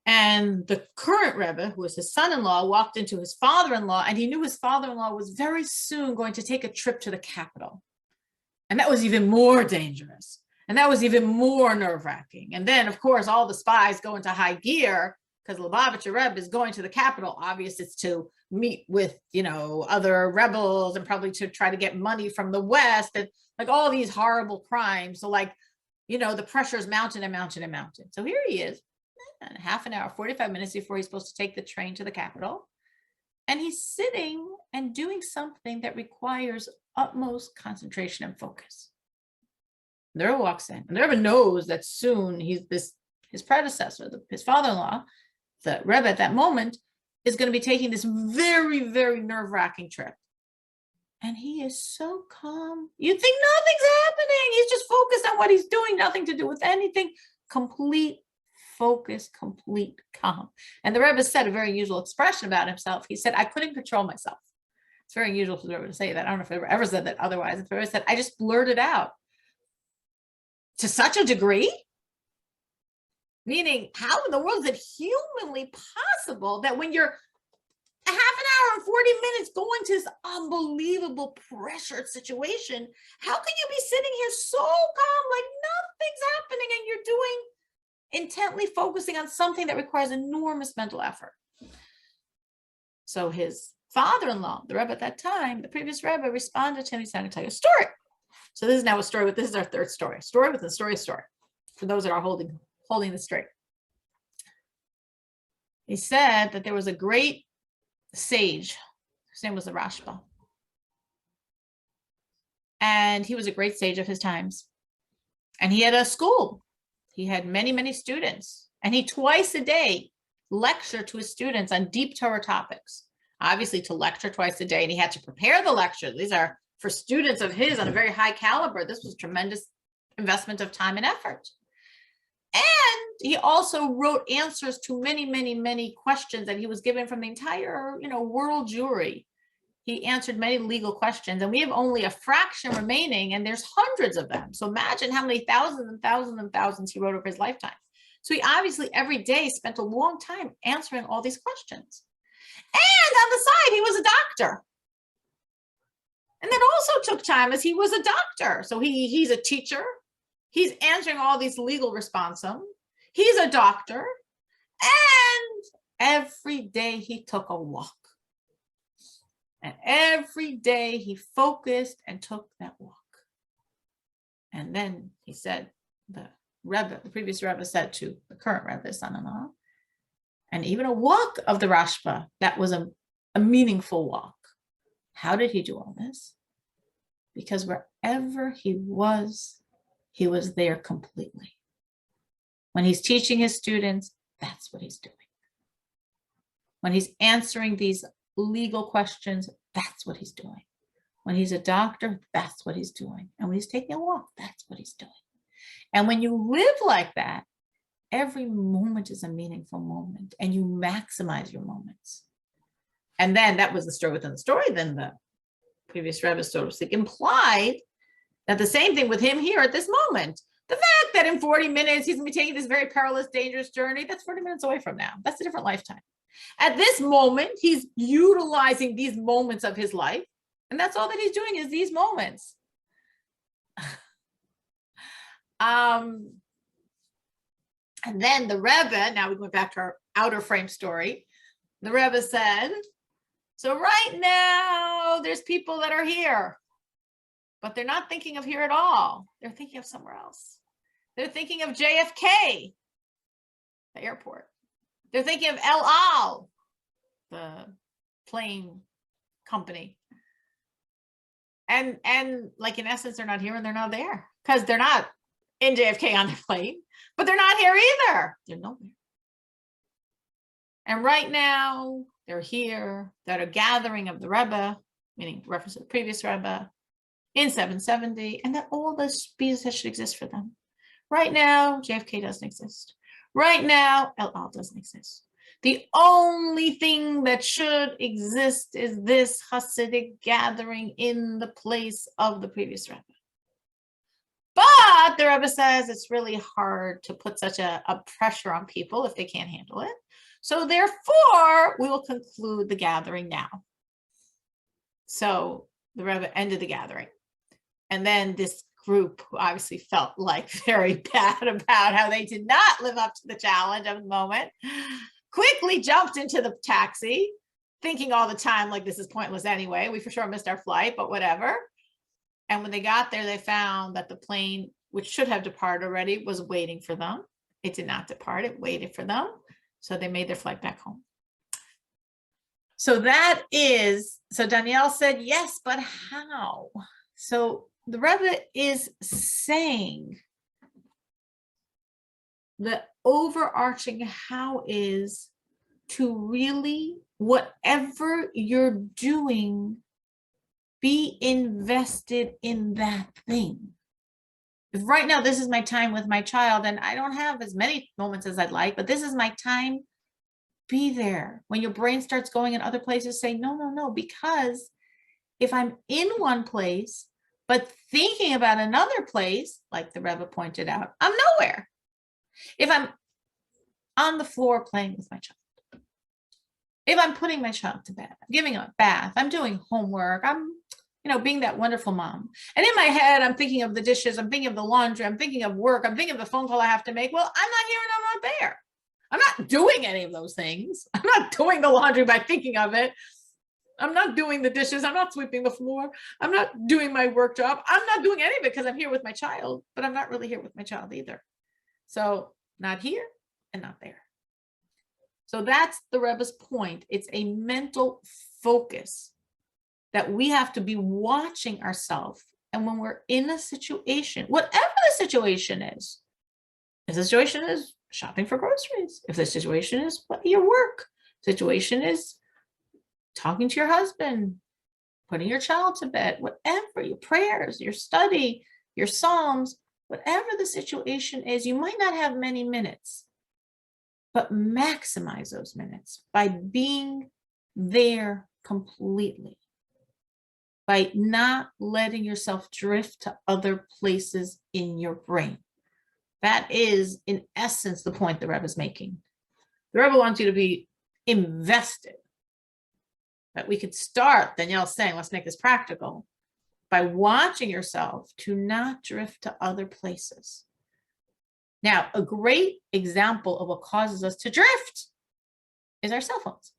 And the current Rebbe, who was his son-in-law, walked into his father-in-law, and he knew his father-in-law was very soon going to take a trip to the capital. And that was even more dangerous. And that was even more nerve-wracking. And then, of course, all the spies go into high gear because Lubavitcher Rebbe is going to the capital. Obviously, it's to meet with, other rebels and probably to try to get money from the West and all these horrible crimes. So the pressure is mounting and mounting and mounting. So here he is, half an hour, 45 minutes before he's supposed to take the train to the capital. And he's sitting and doing something that requires utmost concentration and focus. The Rebbe walks in, and the Rebbe knows that soon his predecessor, his father-in-law, the Rebbe at that moment, is going to be taking this very, very nerve-wracking trip. And he is so calm. You think nothing's happening. He's just focused on what he's doing, nothing to do with anything. Complete focus, complete calm. And the Rebbe said a very unusual expression about himself. He said, I couldn't control myself. It's very unusual for the Rebbe to say that. I don't know if the Rebbe ever said that otherwise. The Rebbe said, I just blurted out. To such a degree? Meaning, how in the world is it humanly possible that when you're a half an hour and 40 minutes going to this unbelievable pressured situation, how can you be sitting here so calm, like nothing's happening, and you're doing intently focusing on something that requires enormous mental effort? So his father-in-law, the Rebbe at that time, the previous Rebbe, responded to him. He said, I'm going to tell you a story. So this is now a story. This is our third story. Story within story. For those that are holding this straight. He said that there was a great sage. His name was the Rashba. And he was a great sage of his times. And he had a school. He had many, many students. And he twice a day lectured to his students on deep Torah topics. Obviously, to lecture twice a day. And he had to prepare the lecture. These are for students of his on a very high caliber. This was a tremendous investment of time and effort. And he also wrote answers to many, many, many questions that he was given from the entire, world jury. He answered many legal questions, and we have only a fraction remaining, and there's hundreds of them. So imagine how many thousands and thousands and thousands he wrote over his lifetime. So he obviously every day spent a long time answering all these questions. And on the side, he was a doctor. And that also took time as he was a doctor. So he's a teacher. He's answering all these legal responsum. He's a doctor. And every day he took a walk. And every day he focused and took that walk. And then he said, the previous Rebbe said to the current Rebbe, son-in-law, and even a walk of the Rashba, that was a meaningful walk. How did he do all this? Because wherever he was there completely. When he's teaching his students, that's what he's doing. When he's answering these legal questions, that's what he's doing. When he's a doctor, that's what he's doing. And when he's taking a walk, that's what he's doing. And when you live like that, every moment is a meaningful moment, and you maximize your moments. And then that was the story within the story. Then the previous Rebbe, so to speak, implied that the same thing with him here at this moment. The fact that in 40 minutes, he's going to be taking this very perilous, dangerous journey, that's 40 minutes away from now. That's a different lifetime. At this moment, he's utilizing these moments of his life. And that's all that he's doing is these moments. And then the Rebbe, now we went back to our outer frame story. The Rebbe said, so right now there's people that are here, but they're not thinking of here at all. They're thinking of somewhere else. They're thinking of JFK, the airport. They're thinking of El Al, the plane company. And like in essence, they're not here and they're not there because they're not in JFK on their plane, but they're not here either. They're nowhere. And right now they're here. They're at a gathering of the Rebbe, meaning reference to the previous Rebbe, in 770, and that all the speeds that should exist for them. Right now, JFK doesn't exist. Right now, El Al doesn't exist. The only thing that should exist is this Hasidic gathering in the place of the previous Rebbe. But the Rebbe says it's really hard to put such a pressure on people if they can't handle it. So therefore, we will conclude the gathering now. So the Rebbe ended the gathering. And then this group who obviously felt like very bad about how they did not live up to the challenge of the moment, quickly jumped into the taxi, thinking all the time like this is pointless anyway. We for sure missed our flight, but whatever. And when they got there, they found that the plane, which should have departed already, was waiting for them. It did not depart, it waited for them. So they made their flight back home. So so Danielle said, yes, but how? So the Rebbe is saying the overarching how is to really, whatever you're doing, be invested in that thing. If right now this is my time with my child and I don't have as many moments as I'd like, but this is my time, be there. When your brain starts going in other places, say, no, because if I'm in one place, but thinking about another place, like the Rebbe pointed out, I'm nowhere. If I'm on the floor playing with my child, if I'm putting my child to bed, I'm giving him a bath, I'm doing homework, I'm being that wonderful mom. And in my head, I'm thinking of the dishes, I'm thinking of the laundry, I'm thinking of work, I'm thinking of the phone call I have to make. Well, I'm not here and I'm not there. I'm not doing any of those things. I'm not doing the laundry by thinking of it. I'm not doing the dishes. I'm not sweeping the floor. I'm not doing my work job. I'm not doing any of it because I'm here with my child, but I'm not really here with my child either. So not here and not there. So that's the Rebbe's point. It's a mental focus that we have to be watching ourselves. And when we're in a situation, whatever the situation is, if the situation is shopping for groceries, if the situation is your work, situation is talking to your husband, putting your child to bed, whatever, your prayers, your study, your Psalms, whatever the situation is, you might not have many minutes, but maximize those minutes by being there completely, by not letting yourself drift to other places in your brain. That is, in essence, the point the Rebbe is making. The Rebbe wants you to be invested. That we could start, Danielle's saying, let's make this practical, by watching yourself to not drift to other places. Now, a great example of what causes us to drift is our cell phones.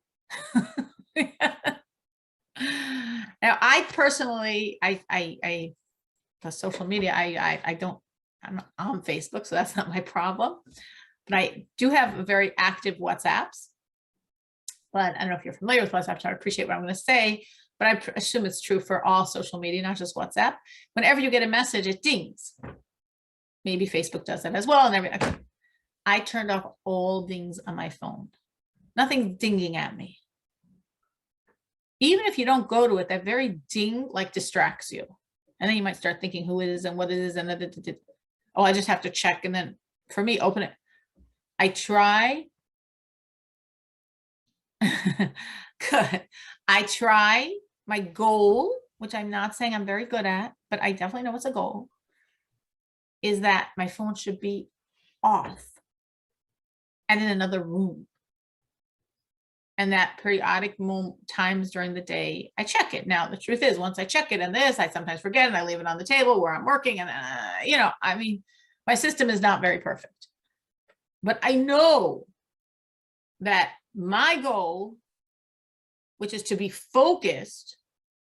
Now, I personally, the social media, I'm on Facebook, so that's not my problem. But I do have a very active WhatsApps. But I don't know if you're familiar with WhatsApp, so I appreciate what I'm going to say, but I assume it's true for all social media, not just WhatsApp. Whenever you get a message, it dings. Maybe Facebook does that as well. And I turned off all dings on my phone. Nothing's dinging at me. Even if you don't go to it, that very ding like distracts you. And then you might start thinking who it is and what it is. And oh, I just have to check. And then for me, open it. I try. Good. I try. My goal, which I'm not saying I'm very good at, but I definitely know it's a goal, is that my phone should be off and in another room. And that periodic times during the day, I check it. Now, the truth is, once I check it and this, I sometimes forget and I leave it on the table where I'm working. And, I mean, my system is not very perfect. But I know that my goal, which is to be focused,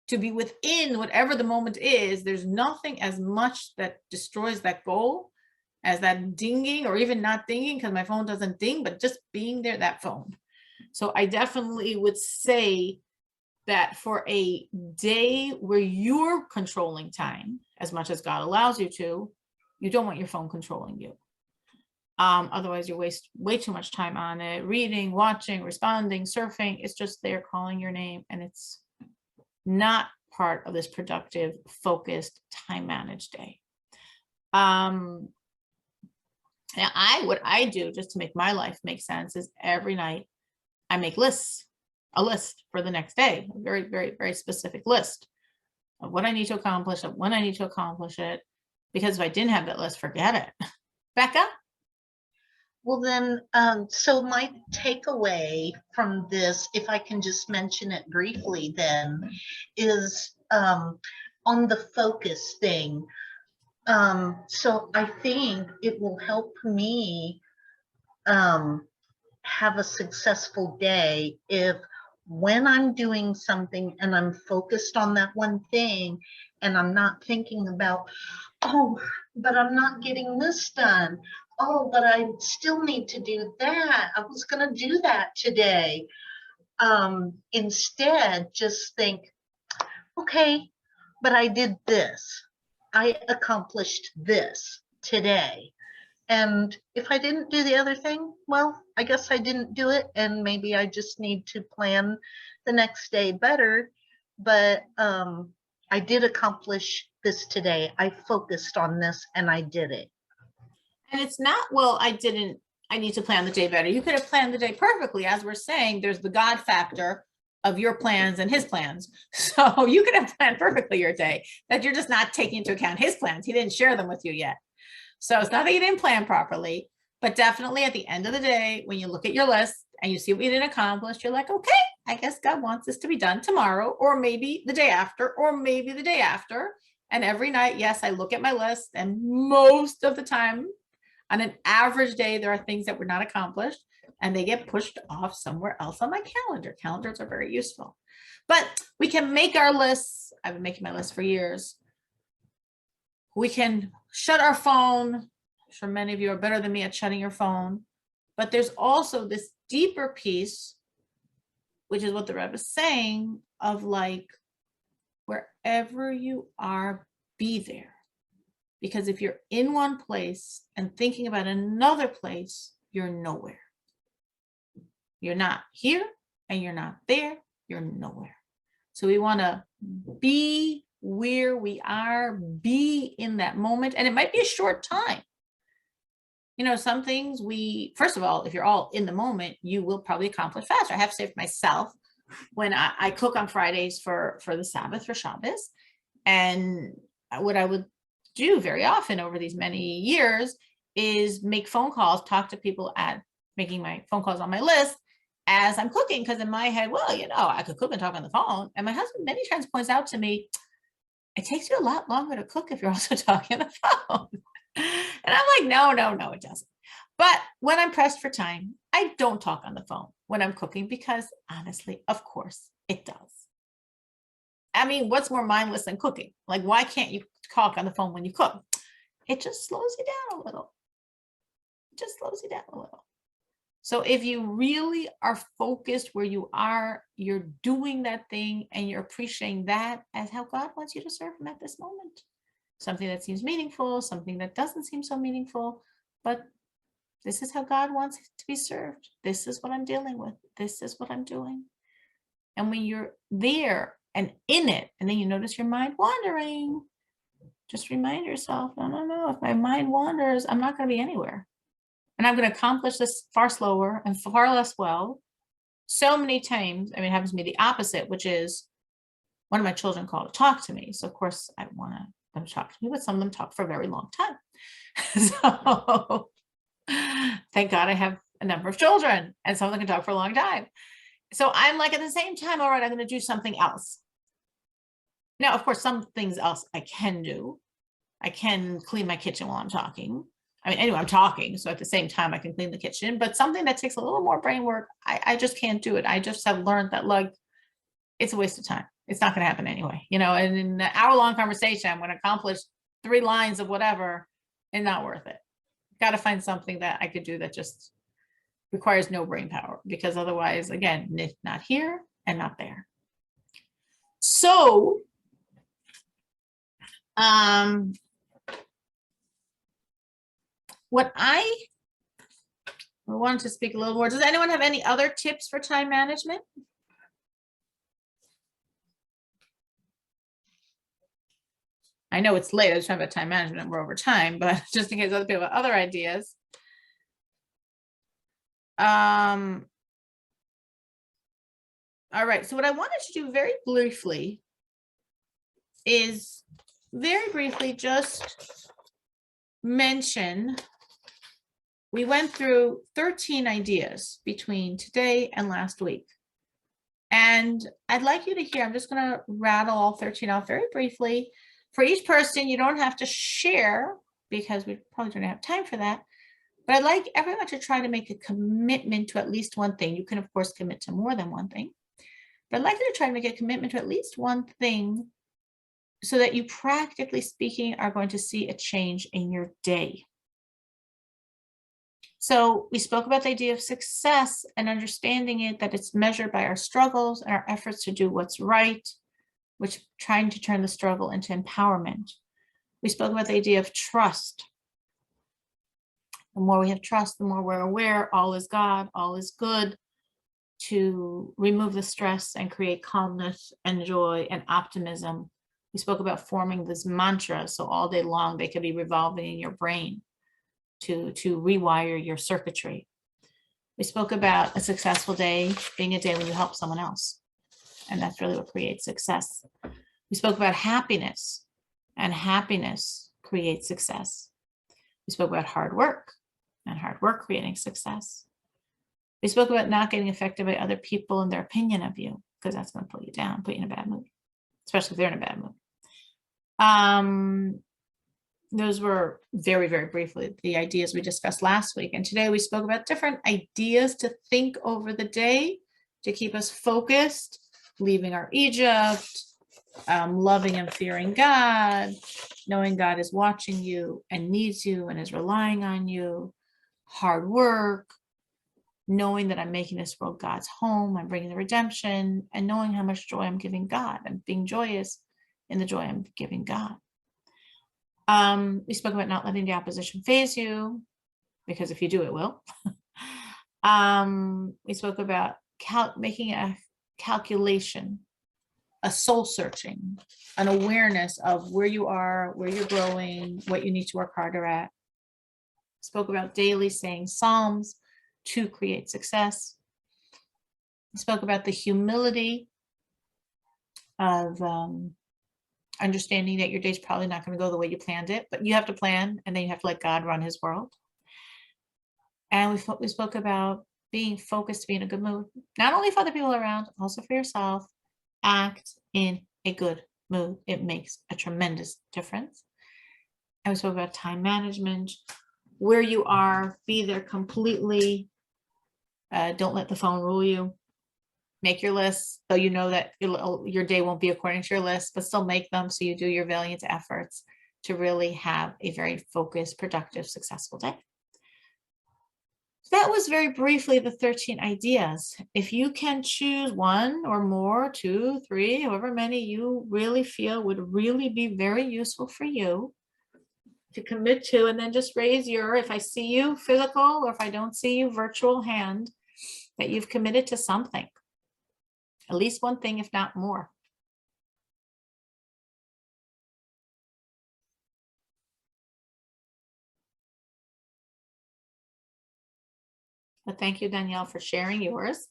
to be within whatever the moment is, there's nothing as much that destroys that goal as that dinging, or even not dinging because my phone doesn't ding, but just being there, that phone. So I definitely would say that for a day where you're controlling time as much as God allows you to, you don't want your phone controlling you. Otherwise you waste way too much time on it, reading, watching, responding, surfing. It's just there calling your name, and it's not part of this productive, focused, time managed day. Now what I do just to make my life make sense is every night I make a list for the next day, a very, very, very specific list of what I need to accomplish, of when I need to accomplish it, because if I didn't have that list, forget it. Becca? Well, then, so my takeaway from this, if I can just mention it briefly then, is on the focus thing. So I think it will help me have a successful day if when I'm doing something and I'm focused on that one thing and I'm not thinking about, oh, but I'm not getting this done. Oh, but I still need to do that. I was going to do that today. Instead, just think, okay, but I did this. I accomplished this today. And if I didn't do the other thing, well, I guess I didn't do it. And maybe I just need to plan the next day better. But I did accomplish this today. I focused on this and I did it. And it's not, well, I need to plan the day better. You could have planned the day perfectly. As we're saying, there's the God factor of your plans and his plans. So you could have planned perfectly your day, that you're just not taking into account his plans. He didn't share them with you yet. So it's not that you didn't plan properly, but definitely at the end of the day, when you look at your list and you see what you didn't accomplish, you're like, okay, I guess God wants this to be done tomorrow, or maybe the day after, or maybe the day after. And every night, yes, I look at my list, and most of the time, on an average day, there are things that were not accomplished, and they get pushed off somewhere else on my calendar. Calendars are very useful, but we can make our lists. I've been making my list for years. We can shut our phone. I'm sure many of you are better than me at shutting your phone, but there's also this deeper piece, which is what the Rebbe is saying, of like, wherever you are, be there. Because if you're in one place and thinking about another place, you're nowhere. You're not here and you're not there, you're nowhere. So we want to be where we are, be in that moment. And it might be a short time. You know, some things first of all, if you're all in the moment, you will probably accomplish faster. I have to say for myself, when I cook on Fridays for the Sabbath, for Shabbos, and what I would do very often over these many years is make phone calls, talk to people making my phone calls on my list as I'm cooking. Because in my head, well, you know, I could cook and talk on the phone. And my husband many times points out to me, it takes you a lot longer to cook if you're also talking on the phone. And I'm like, no, it doesn't. But when I'm pressed for time, I don't talk on the phone when I'm cooking because honestly, of course, it does. I mean, what's more mindless than cooking? Like, why can't you talk on the phone when you cook? It just slows you down a little. It just slows you down a little. So if you really are focused where you are, you're doing that thing and you're appreciating that as how God wants you to serve him at this moment. Something that seems meaningful, something that doesn't seem so meaningful, but this is how God wants it to be served. This is what I'm dealing with. This is what I'm doing. And when you're there and in it, and then you notice your mind wandering, just remind yourself, no, if my mind wanders, I'm not going to be anywhere. And I'm going to accomplish this far slower and far less well. So many times, I mean, it happens to me the opposite, which is one of my children called to talk to me. So of course I want them to talk to me, but some of them talk for a very long time. So thank God I have a number of children and some of them can talk for a long time. So I'm like, at the same time, all right, I'm going to do something else. Now, of course, some things else I can do. I can clean my kitchen while I'm talking. I mean, anyway, I'm talking. So at the same time, I can clean the kitchen, but something that takes a little more brain work, I just can't do it. I just have learned that, like, it's a waste of time. It's not going to happen anyway, you know, and in an hour-long conversation, I'm going to accomplish 3 lines of whatever and not worth it. Got to find something that I could do that just requires no brain power, because otherwise, again, not here and not there. So, what I wanted to speak a little more, does anyone have any other tips for time management? I know it's late, I was talking about time management, we're over time, but just in case other people have other ideas. All right, so what I wanted to do very briefly is just mention, we went through 13 ideas between today and last week. And I'd like you to hear, I'm just going to rattle all 13 off very briefly. For each person, you don't have to share because we probably don't have time for that. But I'd like everyone to try to make a commitment to at least one thing. You can, of course, commit to more than one thing. But I'd like you to try to make a commitment to at least one thing so that you, practically speaking, are going to see a change in your day. So we spoke about the idea of success and understanding it, that it's measured by our struggles and our efforts to do what's right, which trying to turn the struggle into empowerment. We spoke about the idea of trust. The more we have trust, the more we're aware all is God, all is good, to remove the stress and create calmness and joy and optimism. We spoke about forming this mantra, so all day long they could be revolving in your brain to rewire your circuitry. We spoke about a successful day being a day when you help someone else, and that's really what creates success. We spoke about happiness, and happiness creates success. We spoke about hard work, and hard work creating success. We spoke about not getting affected by other people and their opinion of you, because that's going to pull you down, put you in a bad mood, especially if they're in a bad mood. those were very, very briefly the ideas we discussed last week. And today we spoke about different ideas to think over the day to keep us focused, leaving our Egypt, loving and fearing God, knowing God is watching you and needs you and is relying on you, hard work, knowing that I'm making this world God's home, I'm bringing the redemption, and knowing how much joy I'm giving God and being joyous in the joy I'm giving God. We spoke about not letting the opposition phase you, because if you do, it will. We spoke about making a calculation, a soul searching, an awareness of where you are, where you're growing, what you need to work harder at. Spoke about daily saying Psalms to create success. We spoke about the humility of understanding that your day's probably not going to go the way you planned it, but you have to plan, and then you have to let God run his world. And we spoke about being focused, to be in a good mood, not only for other people around, also for yourself. Act in a good mood. It makes a tremendous difference. And we spoke about time management, where you are, be there completely. Don't let the phone rule you. Make your lists, so you know that your day won't be according to your list, but still make them so you do your valiant efforts to really have a very focused, productive, successful day. So that was very briefly the 13 ideas. If you can choose one or more, 2, 3, however many you really feel would really be very useful for you to commit to, and then just raise your, if I see you physical or if I don't see you virtual hand, that you've committed to something. At least one thing, if not more. But thank you, Danielle, for sharing yours.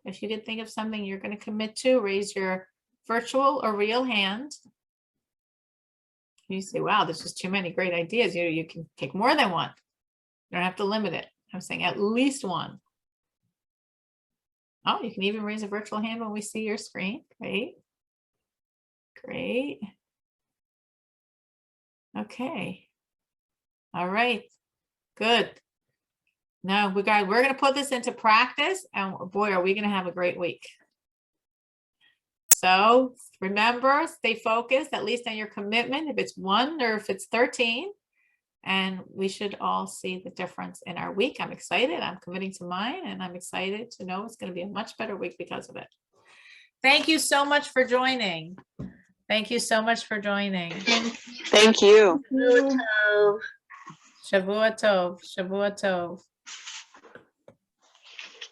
If you could think of something you're going to commit to, raise your virtual or real hand. You say, wow, there's just too many great ideas. You can take more than one. You don't have to limit it. I'm saying at least one. Oh, you can even raise a virtual hand when we see your screen. Great. Great. Okay. All right. Good. No, we're going to put this into practice, and boy, are we going to have a great week. So remember, stay focused, at least on your commitment, if it's 1 or if it's 13, and we should all see the difference in our week. I'm excited. I'm committing to mine, and I'm excited to know it's going to be a much better week because of it. Thank you so much for joining. Thank you so much for joining. Thank you. Shavua Tov. Shavua Tov.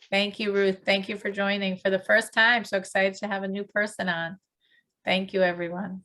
Thank you, Ruth. Thank you for joining for the first time. So excited to have a new person on. Thank you, everyone.